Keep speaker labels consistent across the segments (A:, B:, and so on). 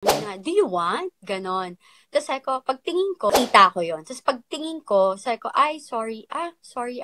A: Na, do you want? Ganon. Tapos sabi ko, pagtingin ko, kita ko yon. Tapos pagtingin ko, sabi ko, ay, sorry,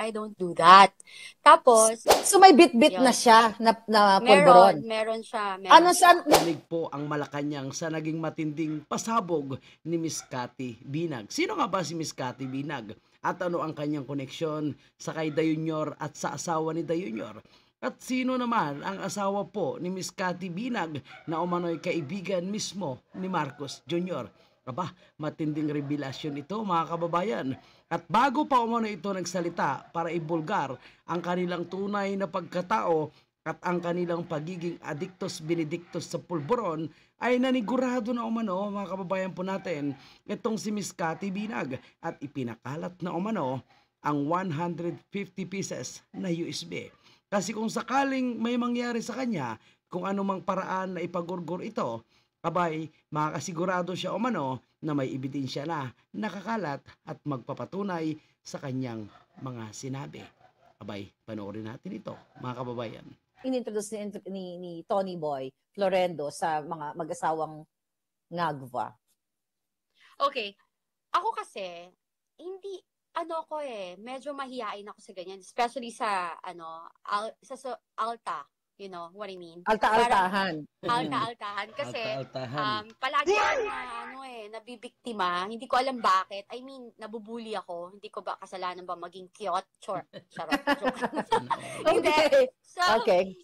A: I don't do that. Tapos,
B: So may bit-bit
A: yun.
B: na siya na pulburon?
A: Meron siya.
B: Ano siya?
C: Narinig po ang Malacanang sa naging matinding pasabog ni Miss Cathy Binag. Sino nga ba si Miss Cathy Binag? At ano ang kanyang koneksyon sa kay Dayunior at sa asawa ni Dayunior? At sino naman ang asawa po ni Miss Cathy Binag na umano'y kaibigan mismo ni Marcos Jr.? Aba, matinding revelasyon ito mga kababayan. At bago pa umano ito nagsalita para ibulgar ang kanilang tunay na pagkatao at ang kanilang pagiging adictos benedictos sa pulburon, ay nanigurado na umano mga kababayan po natin itong si Miss Cathy Binag at ipinakalat na umano ang 150 pieces na USB. Kasi kung sakaling may mangyari sa kanya, kung anumang paraan na ipagurgur ito, abay, makakasigurado siya umano na may ebidensya na nakakalat at magpapatunay sa kanyang mga sinabi. Abay, panoorin natin ito, mga kababayan.
B: Inintroduce ni Tony Boy Florendo sa mga mag-asawang Ngagva.
A: Okay. Ako kasi, hindi, medyo mahihain ako sa ganyan. Especially sa, sa Alta. You know what I mean?
B: Alta-altahan.
A: Alta-altahan. Kasi,
C: Alta-altahan.
A: palagi ako nabibiktima. Hindi ko alam bakit. I mean, nabubuli ako. Hindi ko ba kasalanan ba maging cute? Charot. Joke. Hindi.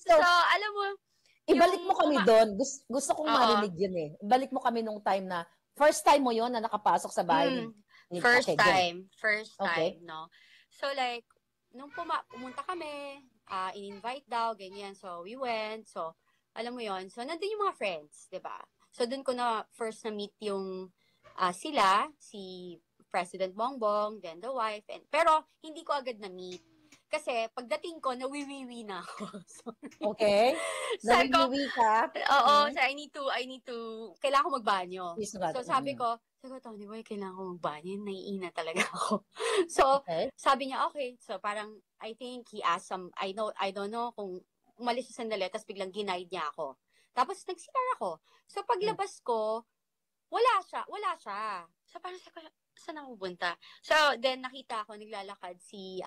A: So, alam mo,
B: ibalik mo kami doon. Gusto kong marinig yun eh. Ibalik mo kami nung time na, first time mo yon na nakapasok sa bahay.
A: First time, no? So, like, nung pumunta kami, in-invite daw, ganyan. So, we went. So, alam mo yon. So, nandun yung mga friends, diba? So, dun ko na first na-meet yung sila, si President Bongbong, then the wife. Pero, hindi ko agad na-meet. Kasi, pagdating ko, nawiwiwi na ako.
B: Okay. Nawiwiwi ka?
A: Oo. So, I need to, kailangan ko magbanyo. So, sabi ko, Tony Boy, kailangan ko magbanyo. Naiina talaga ako. So, sabi niya, okay. So, parang, I think he asked I don't know kung umalis siya sandali, tapos biglang ginaid niya ako. Tapos, nag-CR ako. So, paglabas ko, wala siya. So, parang saan ako pupunta? So, then, nakita ko, naglalakad si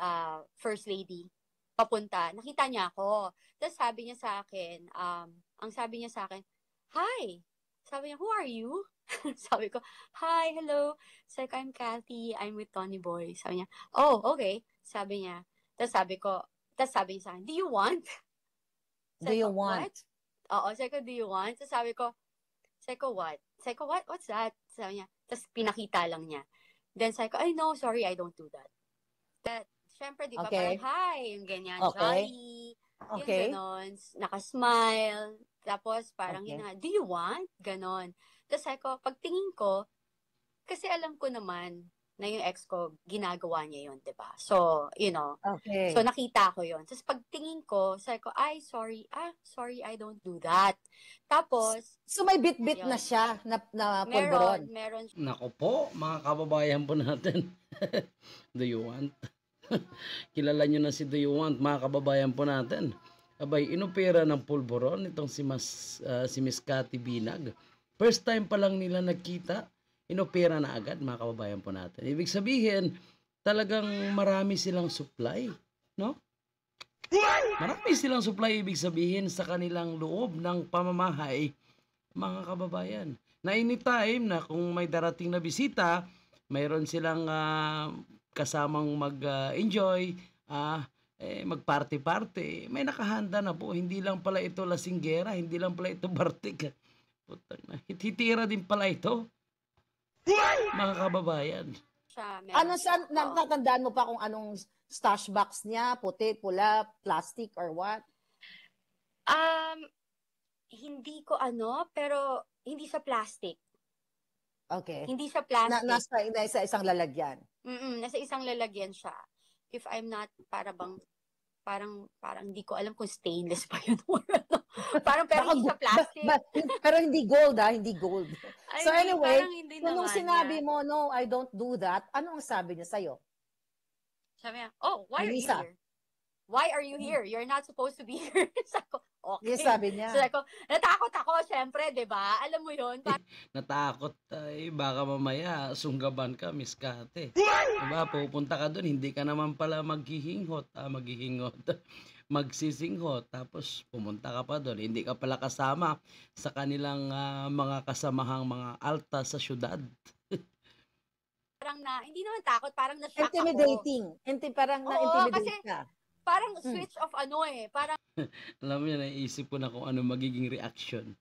A: First Lady papunta. Nakita niya ako. Tapos, sabi niya sa akin, ang sabi niya sa akin, hi! Sabi niya, who are you? Sabi ko, hi, hello. Sabi ko, I'm Cathy. I'm with Tony Boy. Sabi niya, oh, okay. Sabi niya. Tapos sabi niya sa akin, do you want?
B: Do you want?
A: Oo, sabi ko, do you want? So sabi ko, what? Sabi ko, what's that? Sabi niya, tapos pinakita lang niya. Then sabi ko, no, sorry, I don't do that. Siyempre, di ba, parang hi, yung ganyan, jolly, yung ganon, nakasmile, tapos parang do you want? Ganon. Tapos sabi ko, pagtingin ko, kasi alam ko naman na yung ex ko, ginagawa niya yun, diba? So, so nakita ko yun. Tapos pagtingin ko, sabi ko, ay, sorry, I don't do that. Tapos,
B: so may bit-bit na siya na pulburon?
A: Meron.
C: Nako po, mga kababayan po natin. Do you want? Kilala nyo na si Do you want, mga kababayan po natin. Abay, inopera ng pulburon itong si Miss Cathy Binag. First time pa lang nila nagkita, inopera na agad, mga kababayan po natin. Ibig sabihin, talagang marami silang supply, no? Marami silang supply, ibig sabihin, sa kanilang loob ng pamamahay, mga kababayan. Na anytime na kung may darating na bisita, mayroon silang kasamang mag-enjoy, mag-party-party. May nakahanda na po. Hindi lang pala ito lasinggera, hindi lang pala ito bartik. Hititira din pala ito, mga kababayan.
B: Natatandaan mo pa kung anong stash box niya? Puti, pula, plastic, or what?
A: Hindi ko pero hindi sa plastic.
B: Okay.
A: Hindi siya plastic.
B: Nasa isang lalagyan.
A: Nasa isang lalagyan siya. If I'm not, parang hindi ko alam kung stainless pa yun. Pero hindi siya plastic.
B: Pero hindi gold, hindi gold. So anyway, nung sinabi
A: niya.
B: mo, no, I don't do that, ano ang sabi niya sa'yo?
A: Sabi niya, oh, why are you here? why are you here? You're not supposed to be here. Sabi ko, okay.
B: Yes, sabi niya.
A: Sabi ko, natakot ako, syempre, di ba? Alam mo yun?
C: Natakot ay baka mamaya sunggaban ka, Miss Kate. Diba, pupunta ka doon, hindi ka naman pala maghihingot, magsisinghot, tapos pumunta ka pa doon, hindi ka pala kasama sa kanilang mga kasamahang mga alta sa syudad.
A: Parang hindi naman takot, parang na-shock
B: intimidating.
A: ako.
B: Parang na-intimidate ka.
A: Parang switch of parang
C: alam mo yan, naisip ko na kung ano magiging reaction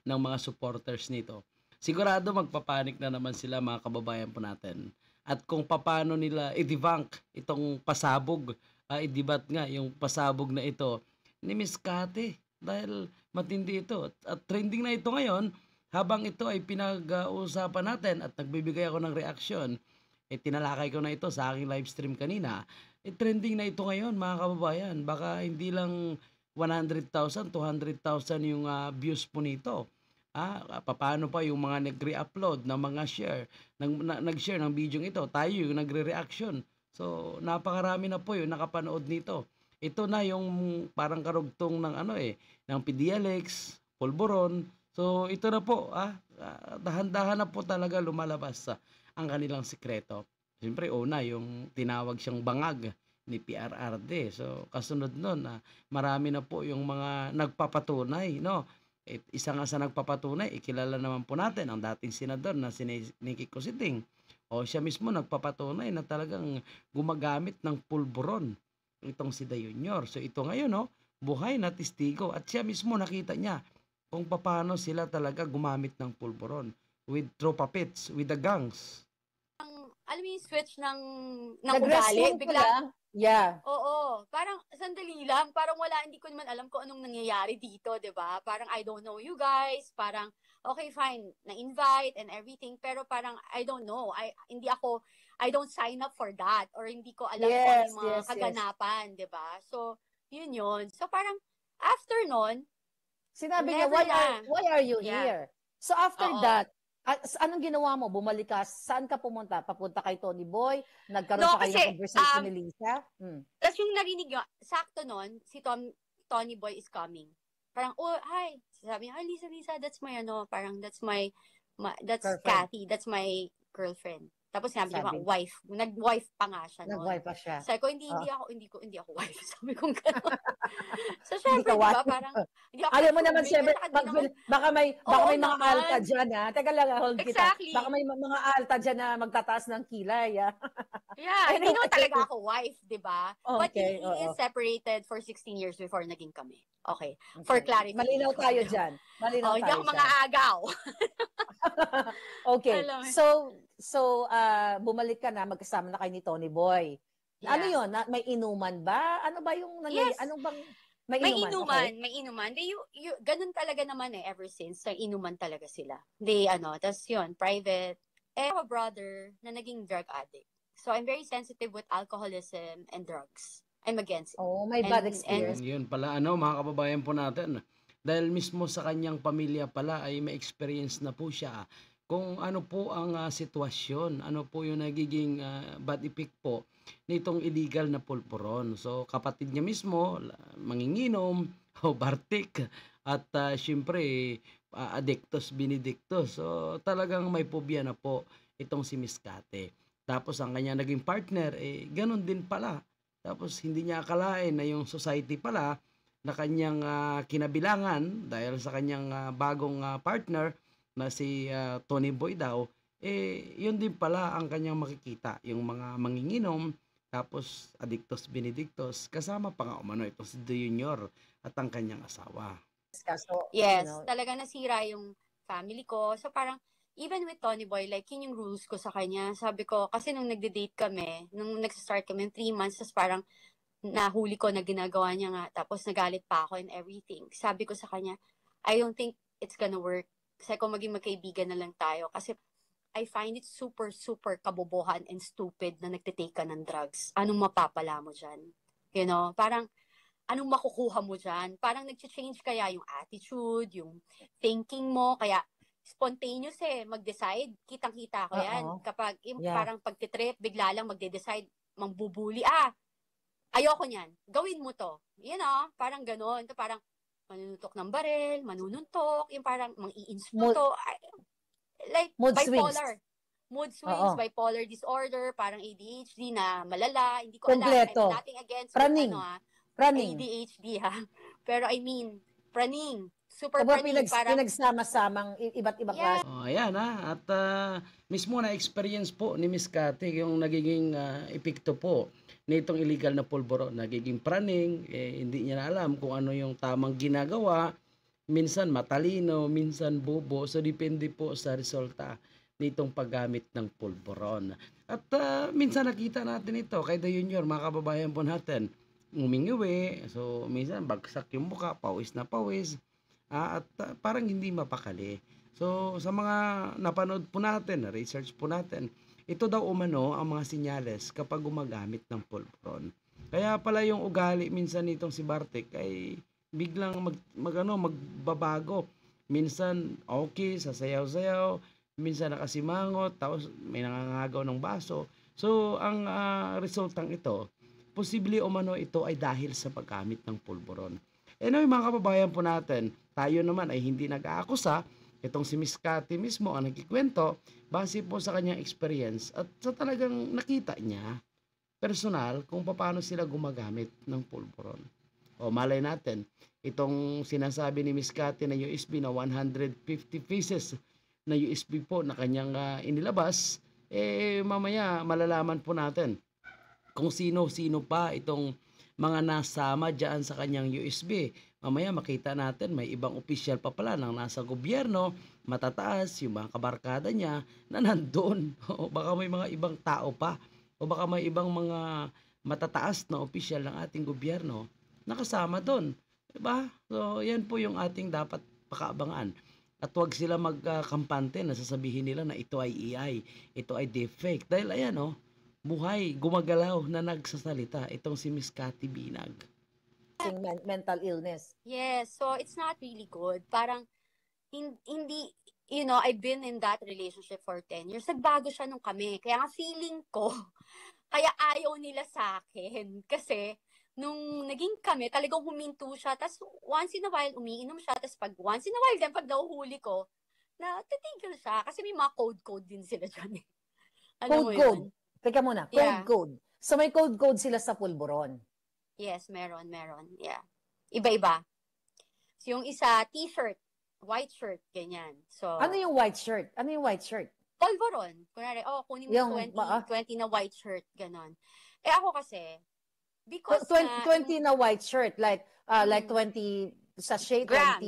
C: ng mga supporters nito. Sigurado magpapanik na naman sila, mga kababayan po natin. At kung paano nila i-debunk itong pasabog, i-debat nga yung pasabog na ito ni Miss Kate. Dahil matindi ito. At trending na ito ngayon, habang ito ay pinag-uusapan natin at nagbibigay ako ng reaksyon, tinalakay ko na ito sa aking live stream kanina. Trending na ito ngayon, mga kababayan. Baka hindi lang 100,000, 200,000 yung views po nito. Paano pa yung mga nagre-upload ng mga share, nag-share ng video ito, tayo yung nagre-reaction. So, napakarami na po yung nakapanood nito. Ito na yung parang karugtong ng ng PDLX, Polvoron. So, ito na po, dahan-dahan na po talaga lumalabas ang kanilang sikreto. Siyempre, una, yung tinawag siyang bangag ni PRRD. So, kasunod nun, marami na po yung mga nagpapatunay, no? Isa nga sa nagpapatunay, ikilala naman po natin ang dating senador na si Nikki Cositing. O siya mismo nagpapatunay na talagang gumagamit ng pulburon itong si Dayunyor. So, ito ngayon, no? Buhay na testigo. At siya mismo nakita niya kung paano sila talaga gumamit ng pulburon with tropa pits, with the gangs.
A: Alam mo yung switch ng ugali, bigla.
B: Yeah.
A: Oo, parang sandali lang, parang hindi ko naman alam kung anong nangyayari dito, 'di ba? Parang I don't know you guys, parang okay fine, na-invite and everything, pero parang I don't know. I don't sign up for that or hindi ko alam kung ano yung mga kaganapan, 'di ba? So, yun. So parang after nun,
B: sinabi niya, why are you here? So after that, anong ginawa mo? Bumalik ka? Saan ka pumunta? Papunta kay Tony Boy? Nagkaroon pa kayo ng conversation ni Lisa?
A: Tapos yung narinig nyo, sakto nun, si Tony Boy is coming. Parang, hi. Sabi niya, Lisa, that's my that's girlfriend. Kathy, that's my girlfriend. Tapos sabi niya, wife. Nag-wife pa nga siya.
B: Nag-wife pa siya.
A: Sabi ko, hindi ako wife. Sabi ko gano'n. So, syempre, diba, parang, hindi ako
B: ayaw mo naman, syempre, baka may mga alta dyan, Teka lang, hold
A: exactly.
B: kita. Baka may mga alta dyan na magtataas ng kilay,
A: Yeah, hindi naman talaga ako wife, diba? Okay, but he is separated for 16 years before naging kami. Okay. For clarity.
B: Malinaw tayo dyan.
A: Hindi ako mga agaw.
B: Okay. So, bumalik ka na, magkasama na kayo ni Tony Boy. Yeah. Ano yun? May inuman ba? Ano ba yung nangyayari?
A: Yes.
B: Anong bang
A: may inuman. Ganun talaga naman ever since. Inuman talaga sila. Tas yun, private. I have a brother na naging drug addict. So, I'm very sensitive with alcoholism and drugs. I'm against it.
B: Oh, may bad experience.
C: Yun pala, mga kababayan po natin. Dahil mismo sa kanyang pamilya pala ay may experience na po siya kung ano po ang sitwasyon, ano po yung nagiging bad effect po nitong illegal na pulburon. So kapatid niya mismo, manginginom, o bartik, at syempre addictus benedictus. So talagang may pobya na po itong si Miss Kate. Tapos ang kanya naging partner, ganun din pala. Tapos hindi niya akalain na yung society pala na kanyang kinabilangan dahil sa kanyang bagong partner na si Tony Boy daw, yun din pala ang kanyang makikita, yung mga manginginom, tapos addictus benedictus, kasama pa nga umano ito si Junior at ang kanyang asawa.
A: Yes, talaga nasira yung family ko. So parang, even with Tony Boy, like yun yung rules ko sa kanya. Sabi ko, kasi nung nagde-date kami, nung nag-start kami, 3 months, tapos parang nahuli ko na ginagawa niya nga, tapos nagalit pa ako and everything. Sabi ko sa kanya, I don't think it's gonna work. Kasi kung maging magkaibigan na lang tayo. Kasi I find it super, super kabobohan and stupid na nagtitake ka ng drugs. Anong mapapala mo dyan? You know, parang, anong makukuha mo dyan? Parang nag-change kaya yung attitude, yung thinking mo, kaya spontaneous mag-decide. Kitang-kita ko yan. Kapag parang pagtitrip, bigla lang magde-decide, mangbubuli, ayoko niyan. Gawin mo to. You know, parang gano'n. Parang manunutok ng baril, manununtok, yung parang mang-i-ins mo to. Like,
B: mood
A: bipolar.
B: Swings.
A: Mood swings, bipolar disorder, parang ADHD na malala. Hindi ko
B: Kompleto.
A: alam. I'm nothing against
B: praning.
A: ADHD, ha? Pero I mean, praning. Super praning.
B: Pinagsama-samang iba't ibang klase.
C: Ayan ha. At mismo na-experience po ni Miss Cathy yung nagiging epekto po nitong illegal na pulburo. Nagiging praning, hindi niya na alam kung ano yung tamang ginagawa. Minsan matalino, minsan bobo. So, depende po sa resulta nitong paggamit ng pulburon. At minsan nakita natin ito kay The Junior, mga kababayan po natin, umingiwi. So, minsan bagsak yung mukha, pawis na pawis. At parang hindi mapakali. So, sa mga napanood po natin, research po natin, ito daw umano ang mga sinyales kapag gumagamit ng pulburon. Kaya pala yung ugali minsan nitong si Bartek ay biglang magbabago. Minsan okay, sasayaw-sayaw, minsan nakasimangot, tapos may nangangagaw ng baso. So, ang resultang ito, posible umano ito ay dahil sa paggamit ng pulburon. Anyway, mga kababayan po natin, tayo naman ay hindi nag-aakusa. Itong si Miss Cathy mismo ang nagkikwento base po sa kanyang experience at sa talagang nakita niya personal kung paano sila gumagamit ng pulburon. O malay natin, itong sinasabi ni Miss Cathy na USB na 150 pieces na USB po na kanyang inilabas, mamaya malalaman po natin kung sino-sino pa itong mga nasama dyan sa kanyang USB. Mamaya makita natin may ibang opisyal pa pala ng nasa gobyerno, matataas, yung mga kabarkada niya na nandun. O baka may mga ibang tao pa. O baka may ibang mga matataas na opisyal ng ating gobyerno nakasama doon. Diba? So, yan po yung ating dapat pakaabangan. At huwag sila magkampante na sasabihin nila na ito ay AI, ito ay deepfake. Dahil ayan buhay, gumagalaw na nagsasalita itong si Miss Cathy Binag.
B: Mental illness.
A: Yes, so it's not really good. Parang hindi, you know, I've been in that relationship for 10 years. Nagbago siya nung kami. Kaya nga feeling ko, kaya ayaw nila sa akin. Kasi nung naging kami, talagang huminto siya. Tapos once in a while, umiinom siya. Tapos pag once in a while, then pag nahuhuli ko, na titigil siya. Kasi may mga code din sila dyan.
B: Code. Teka muna, code. So may code sila sa pulburon.
A: Yes, meron. Yeah. Iba-iba. So, yung isa, t-shirt, white shirt, ganyan. So,
B: ano yung white shirt?
A: Pulburon. Kunwari, kunin mo 20 na white shirt, ganon. Ako kasi, because
B: 20 na white shirt, like 20 sachet,
A: grams.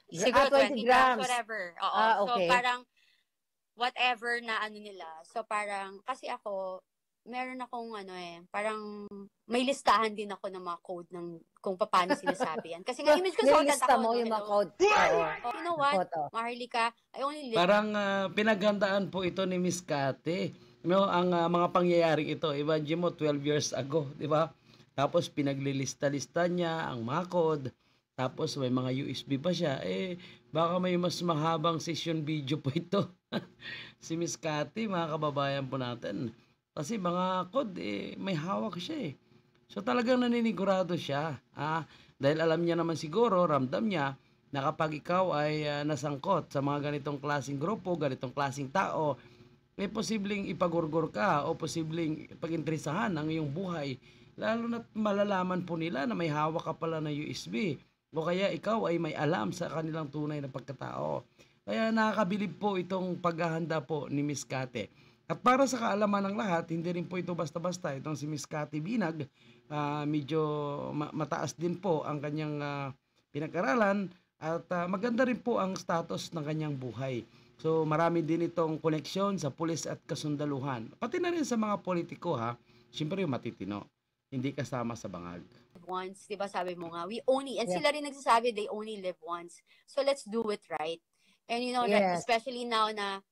B: 20,
A: siguro
B: 20 grams.
A: Whatever.
B: Okay.
A: So, parang, whatever na nila. So, parang, kasi ako, meron akong parang may listahan din ako ng mga code ng kung paano sinasabi yan. Kasi nga image consultant ako.
B: Mo yung mga code.
A: You know what, Maharlika, I only live.
C: Parang pinaghandaan po ito ni Miss Cathy. No, ang mga pangyayaring ito, imagine mo 12 years ago, di ba? Tapos pinaglilista-lista niya ang mga code. Tapos may mga USB pa siya. Baka may mas mahabang session video po ito. Si Miss Cathy, mga kababayan po natin. Kasi mga code, may hawak siya . So talagang naninigurado siya. Dahil alam niya naman siguro, ramdam niya, na kapag ikaw ay nasangkot sa mga ganitong klaseng grupo, ganitong klaseng tao, may posibleng ipagurgur ka o posibleng pag-interesahan ang iyong buhay. Lalo na malalaman po nila na may hawak ka pala na USB. O kaya ikaw ay may alam sa kanilang tunay na pagkatao. Kaya nakakabilib po itong paghahanda po ni Miss Cathy. At para sa kaalaman ng lahat, hindi rin po ito basta-basta. Itong si Miss Cathy Binag, medyo mataas din po ang kanyang pinag-aralan at maganda rin po ang status ng kanyang buhay. So marami din itong koneksyon sa pulis at kasundaluhan. Pati na rin sa mga politiko Siyempre yung matitino. Hindi kasama sa bangag.
A: Once, di ba sabi mo nga, sila rin nagsasabi they only live once. So let's do it right. And you know, especially now na,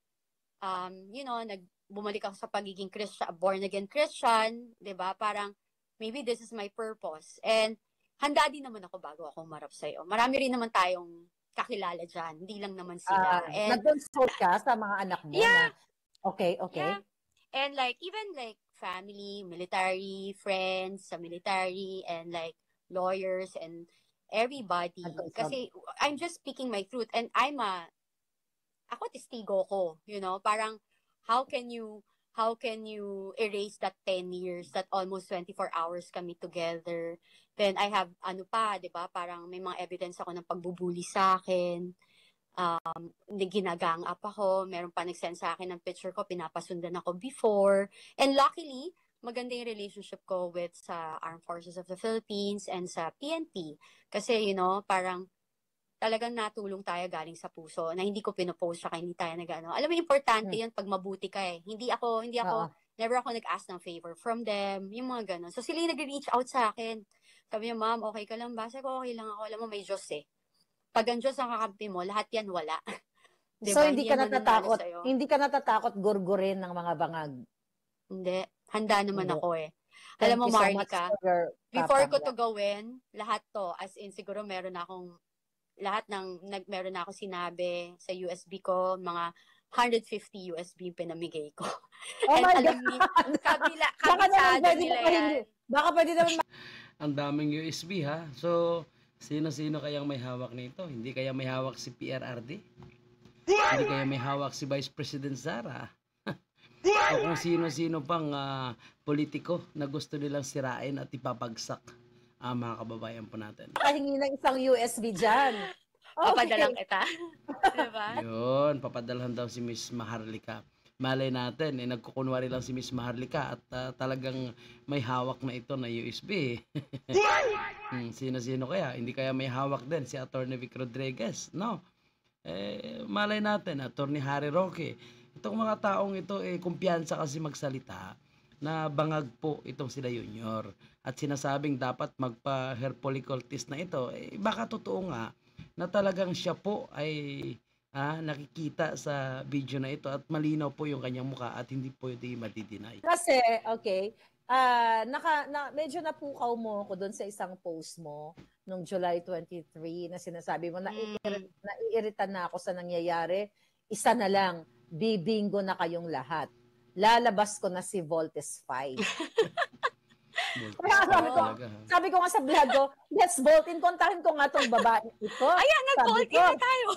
A: bumalik ako sa pagiging born again Christian, 'di ba? Parang maybe this is my purpose. And handa din naman ako bago ako humarap sa iyo. Marami rin naman tayong kakilala diyan, hindi lang naman sila.
B: And nag-consult ka sa mga anak mo
A: na
B: okay.
A: Yeah. And even family, military friends sa military, and like lawyers and everybody. Kasi I'm just speaking my truth, and ako testigo ko, parang how can you erase that 10 years, that almost 24 hours kami together. Then I have, 'di ba, parang may mga evidence ako ng pagbubuli sa akin. Ginagang up ako, meron pa nag-send sa akin ng picture ko, pinapasundan ako before. And luckily, maganda yung relationship ko with sa Armed Forces of the Philippines and sa PNP. Kasi, parang talagang natulong tayo galing sa puso na hindi ko pinopost saka hindi tayo nag-ano. Alam mo, importante yan pag mabuti ka eh. Never ako nag-ask ng favor from them, yung mga ganun. So sila yung nag-reach out sa akin. Sabi niya, ma'am, okay ka lang ba? Sabi ko, okay lang ako. Alam mo, may Diyos eh. Pag ang Diyos ang kakampi mo, lahat yan wala.
B: Diba? So hindi ka natatakot gurgurin ng mga bangag?
A: Hindi. Handa naman ako eh. Alam mo, Marlica, before ko to gawin, lahat to, as in siguro meron na akong sinabi sa USB ko, mga 150 USB pinamigay ko.
B: Oh my God!
A: Kabisado nila yan.
B: Baka pwede naman
C: ang daming USB ha. So, sino-sino kayang may hawak nito? Hindi kaya may hawak si PRRD? Hindi kaya may hawak si Vice President Sara? O kung sino-sino pang politiko na gusto nilang sirain at ipapagsak ang mga kababayan po natin.
B: Pahingi ng isang USB dyan.
A: Okay. Papadalang kita. Diba?
C: Yun, papadalhan daw si Miss Maharlika. Malay natin, nagkukunwari lang si Miss Maharlika at talagang may hawak na ito na USB. Sino-sino kaya? Hindi kaya may hawak din si Attorney Vic Rodriguez, no? Malay natin, Attorney Harry Roque. Itong mga taong ito, kumpiyansa kasi magsalita na bangag po itong sila Junior. At sinasabing dapat magpa-hair follicle test na ito. Baka totoo nga na talagang siya po ay nakikita sa video na ito at malinaw po yung kanyang mukha at hindi po ito madideny.
B: Kasi, okay, medyo napukaw mo ko doon sa isang post mo nung July 23 na sinasabi mo, naiirita na ako sa nangyayari. Isa na lang, bibingo na kayong lahat. Lalabas ko na si Voltes 5. Sabi ko nga sa vlog ko, let's vote in. Kontahin ko nga itong babae ito.
A: Ayan, nag-vote in na tayo.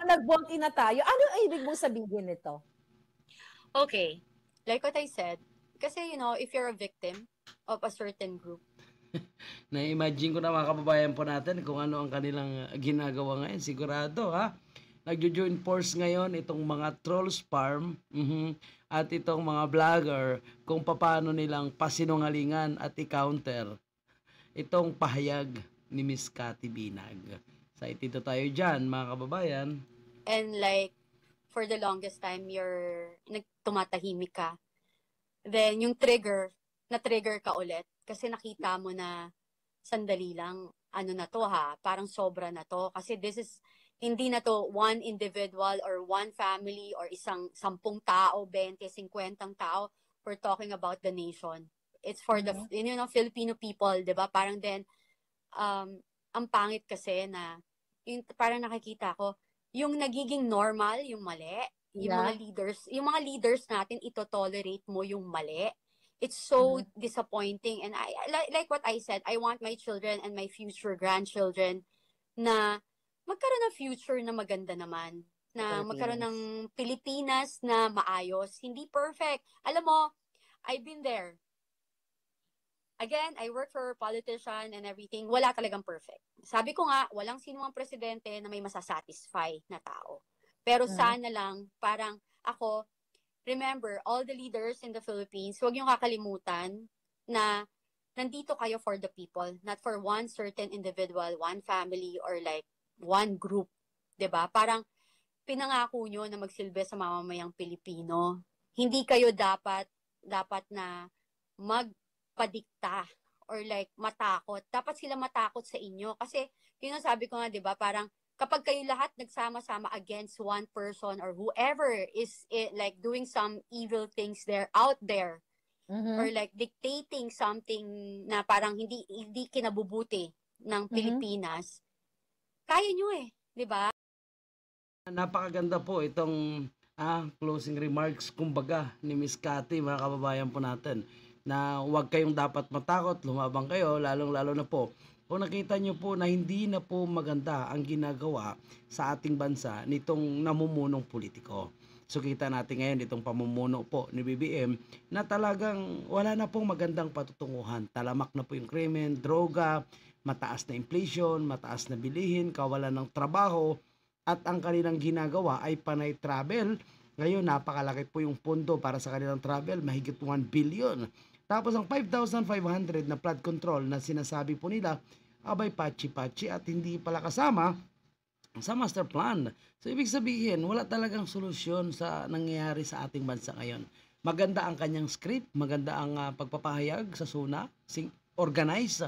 B: Nag-vote in na tayo. Ano ibig mong sabihin nito?
A: Okay. Like what I said, kasi if you're a victim of a certain group,
C: na-imagine ko na mga kababayan po natin kung ano ang kanilang ginagawa ngayon. Sigurado, ha? Nagjo-join force ngayon itong mga trolls farm at itong mga vlogger kung paano nilang pasinungalingan at i-counter itong pahayag ni Miss Cathy Binag. Sa itito tayo dyan, mga kababayan.
A: And like, for the longest time, tumatahimik ka. Then, yung na-trigger ka ulit. Kasi nakita mo na sandali lang, na to ha, parang sobra na to. Kasi hindi na to one individual or one family or 10 tao, 20, 50 tao. We're talking about the nation. It's for the Filipino people, 'di ba? Parang then ang pangit kasi na parang nakikita ko yung nagiging normal, yung mali, yung mga leaders natin ito-tolerate mo yung mali. It's so disappointing, and I like what I said, I want my children and my future grandchildren na magkaroon ng future na maganda naman. Na magkaroon ng Pilipinas na maayos. Hindi perfect. Alam mo, I've been there. Again, I work for a politician and everything. Wala talagang perfect. Sabi ko nga, walang sinumang presidente na may masasatisfy na tao. Pero sana lang, parang ako, remember, all the leaders in the Philippines, huwag niyong kakalimutan na nandito kayo for the people, not for one certain individual, one family, or like one group, 'di ba? Parang pinangako nyo na magsilbi sa mamamayang Pilipino. Hindi kayo dapat na magpadikta or like matakot. Dapat sila matakot sa inyo kasi yun ang sabi ko nga, 'di ba? Parang kapag kayo lahat nagsama-sama against one person or whoever is like doing some evil things out there or like dictating something na parang hindi kinabubuti ng Pilipinas. Kaya nyo di ba?
C: Napakaganda po itong closing remarks kumbaga ni Miss Cathy, mga kababayan po natin, na huwag kayong dapat matakot, lumabang kayo, lalong-lalo na po kung nakita nyo po na hindi na po maganda ang ginagawa sa ating bansa nitong namumunong politiko. So kita natin ngayon itong pamumuno po ni BBM na talagang wala na pong magandang patutunguhan. Talamak na po yung krimen, droga, mataas na inflation, mataas na bilihin, kawalan ng trabaho, at ang kanilang ginagawa ay panay travel. Ngayon napakalaki po yung pondo para sa kanilang travel, mahigit 1 billion. Tapos ang 5,500 na flood control na sinasabi po nila, abay patsi-patsi at hindi pala kasama sa master plan. So ibig sabihin, wala talagang solusyon sa nangyayari sa ating bansa ngayon. Maganda ang kanyang script, maganda ang pagpapahayag sa SUNA, organize,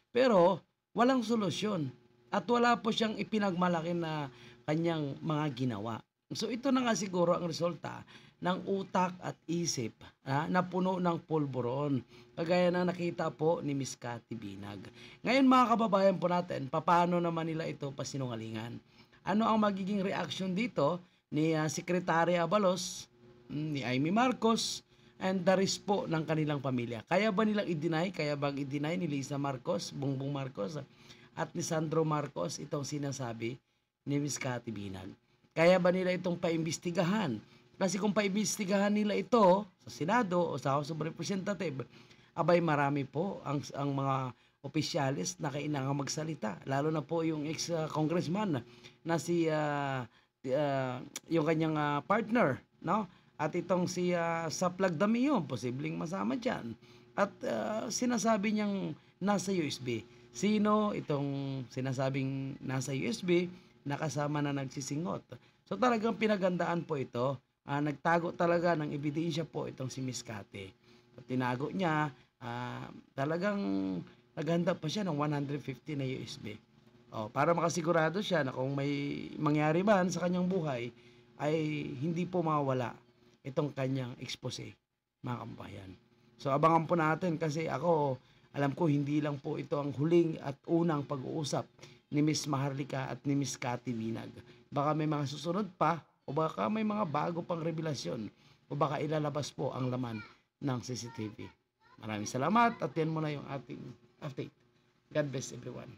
C: pero walang solusyon. At wala po siyang ipinagmalaki na kanyang mga ginawa. So ito na nga siguro ang resulta ng utak at isip na puno ng pulburon. Kagaya na nakita po ni Miss Cathy Binag. Ngayon mga kababayan po natin, paano naman nila ito pasinungalingan? Ano ang magiging reaction dito ni Secretary Abalos, ni Amy Marcos, and the rest po ng kanilang pamilya? Kaya ba nilang i-deny? Kaya bang i-deny ni Lisa Marcos, Bongbong Marcos, at ni Sandro Marcos itong sinasabi ni Miss Cathy Binag? Kaya ba nila itong paimbestigahan? Kasi kung paimbestigahan nila ito sa Senado o sa House of Representatives, abay marami po ang mga opisyalis na kailangan magsalita. Lalo na po yung ex-congressman na si yung kanyang partner, no? At itong si Saplag Damion, posibleng masama dyan. At sinasabi niyang nasa USB. Sino itong sinasabing nasa USB na kasama na nagsisingot? So talagang pinagandaan po ito. Nagtago talaga ng ebidensya po itong si Miss Cathy. At tinago niya, talagang naghanda pa siya ng 150 na USB. Para makasigurado siya na kung may mangyari man sa kanyang buhay, ay hindi po mawala itong kanyang expose, mga kabayan. So abangan po natin kasi ako, alam ko hindi lang po ito ang huling at unang pag-uusap ni Miss Maharlika at ni Miss Cathy Binag. Baka may mga susunod pa, o baka may mga bago pang revelasyon, o baka ilalabas po ang laman ng CCTV. Maraming salamat at yan muna yung ating update. God bless everyone.